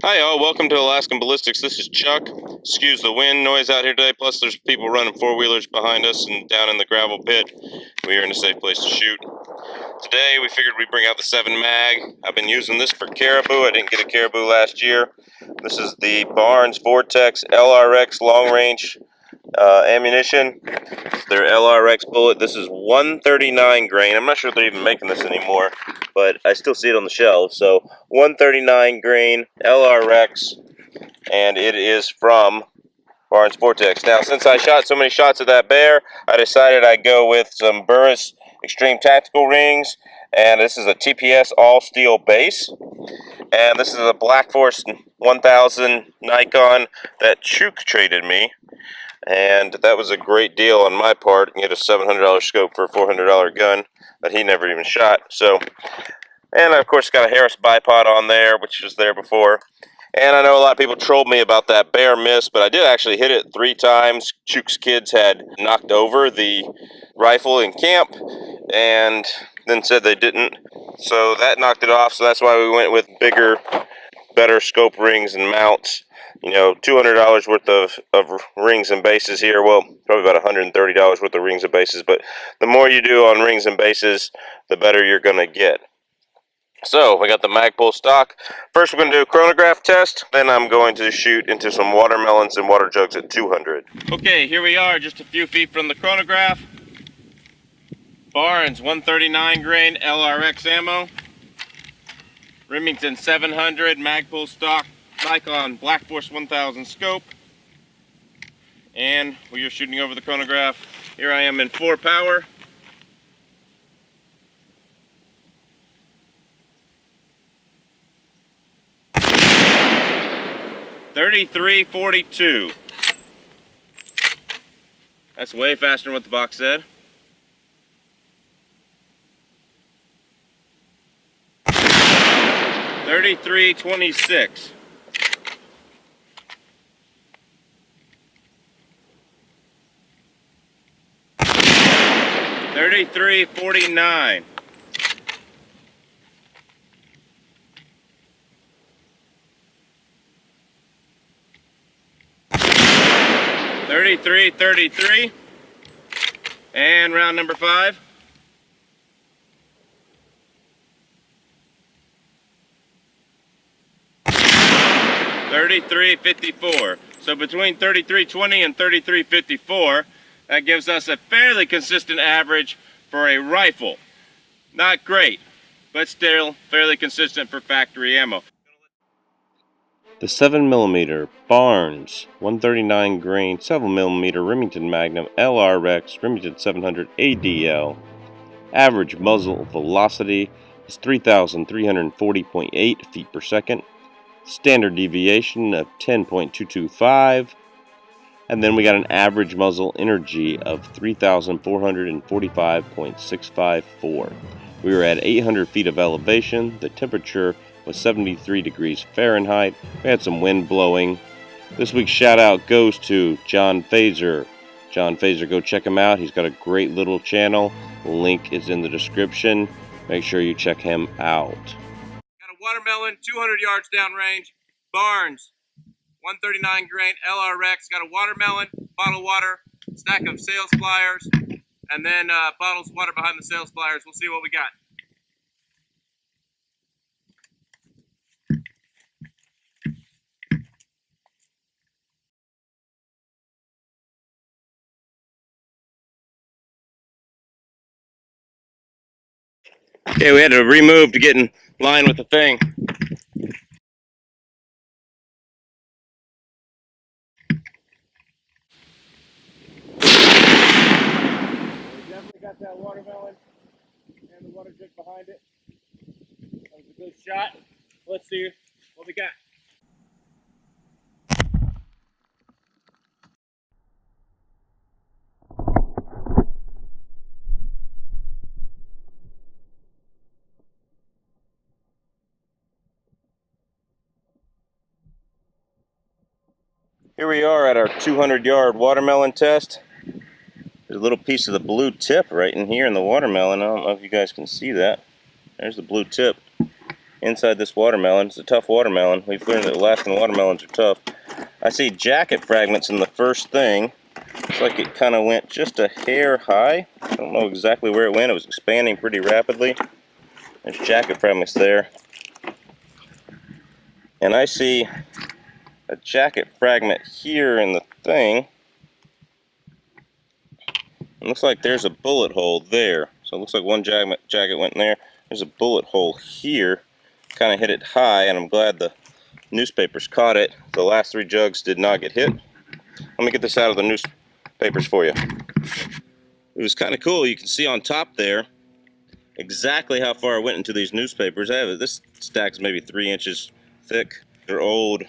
Hi all, welcome to Alaskan Ballistics. This is Chuck. Excuse the wind noise out here today, plus there's people running four-wheelers behind us and down in the gravel pit. We are in a safe place to shoot. Today we figured we'd bring out the 7 mag. I've been using this for caribou. I didn't get a caribou last year. This is the Barnes Vortex LRX long range ammunition. Their LRX bullet. This is 139 grain. I'm not sure if they're even making this anymore, but I still see it on the shelves. So 139 grain LRX, and it is from Barnes Vortex. Now, since I shot so many shots of that bear, I decided I'd go with some Burris Extreme Tactical rings, and this is a TPS all steel base. And this is a Black Force 1000 Nikon that Chook traded me. And that was a great deal on my part. You get a $700 scope for a $400 gun that he never even shot. So, and I, of course, got a Harris bipod on there, which was there before. And I know a lot of people trolled me about that bear miss, but I did actually hit it 3 times. Chook's kids had knocked over the rifle in camp and then said they didn't. So that knocked it off. So that's why we went with bigger, better scope rings and mounts. You know, $200 worth of rings and bases here. Well, probably about $130 worth of rings and bases. But the more you do on rings and bases, the better you're going to get. So, we got the Magpul Stock. First we're going to do a chronograph test, then I'm going to shoot into some watermelons and water jugs at 200. Okay, here we are, just a few feet from the chronograph. Barnes 139 grain LRX ammo. Remington 700 Magpul Stock Nikon Black Force 1000 scope. And we are shooting over the chronograph. Here I am in 4 power. .33-42. That's way faster than what the box said. .33-26. .33-49. .33-33. And round number 5. .33-54. So between 33-20 and 33-54, that gives us a fairly consistent average for a rifle. Not great, but still fairly consistent for factory ammo. The 7mm Barnes 139 grain 7mm Remington Magnum LRX Remington 700 ADL. Average muzzle velocity is 3,340.8 feet per second. Standard deviation of 10.225. And then we got an average muzzle energy of 3,445.654. We were at 800 feet of elevation. The temperature was 73 degrees Fahrenheit. We had some wind blowing. This week's shout out goes to John Phaser. John Phaser, go check him out. He's got a great little channel. Link is in the description. Make sure you check him out. Got a watermelon, 200 yards downrange. Barnes 139 grain LRX. Got a watermelon, bottled water, stack of sales flyers, and then bottles of water behind the sales flyers. We'll see what we got. Okay, we had to remove to get in line with the thing. We definitely got that watermelon and the water jug behind it. That was a good shot. Let's see what we got. Here we are at our 200-yard watermelon test. There's a little piece of the blue tip right in here in the watermelon. I don't know if you guys can see that. There's the blue tip. inside this watermelon. It's a tough watermelon. We've learned that Alaskan watermelons are tough. I see jacket fragments in the first thing. Looks like it kind of went just a hair high. I don't know exactly where it went. It was expanding pretty rapidly. There's jacket fragments there. And I see a jacket fragment here in the thing. It looks like there's a bullet hole there. So it looks like one jacket went in there. There's a bullet hole here. Kind of hit it high, and I'm glad the newspapers caught it. The last 3 jugs did not get hit. Let me get this out of the newspapers for you. It was kind of cool. You can see on top there exactly how far I went into these newspapers. This stack's maybe 3 inches thick. They're old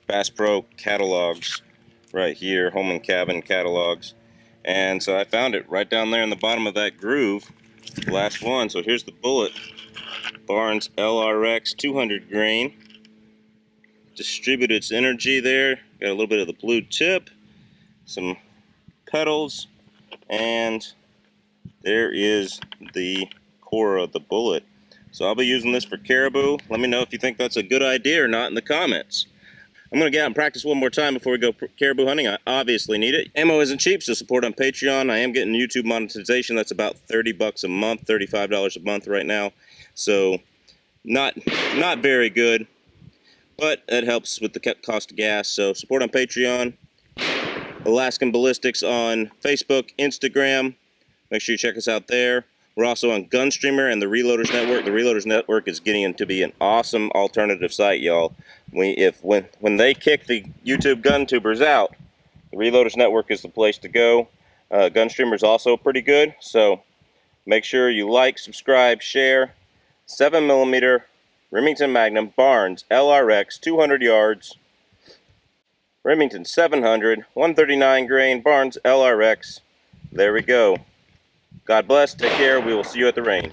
Bass Pro catalogs right here, home and cabin catalogs. And so I found it right down there in the bottom of that groove, the last one. So here's the bullet, Barnes LRX 200 grain. Distributed its energy there. Got a little bit of the blue tip, some petals, and there is the core of the bullet. So I'll be using this for caribou. Let me know if you think that's a good idea or not in the comments. I'm going to get out and practice one more time before we go caribou hunting. I obviously need it. Ammo isn't cheap, so support on Patreon. I am getting YouTube monetization. That's about 30 bucks a month, $35 a month right now. So not very good, but it helps with the cost of gas. So support on Patreon. Alaskan Ballistics on Facebook, Instagram. Make sure you check us out there. We're also on Gunstreamer and the Reloaders Network. The Reloaders Network is getting to be an awesome alternative site, y'all. When they kick the YouTube gun tubers out, the Reloaders Network is the place to go. Gunstreamer is also pretty good, so make sure you like, subscribe, share. 7mm Remington Magnum Barnes LRX 200 yards. Remington 700 139 grain Barnes LRX. There we go. God bless. Take care. We will see you at the range.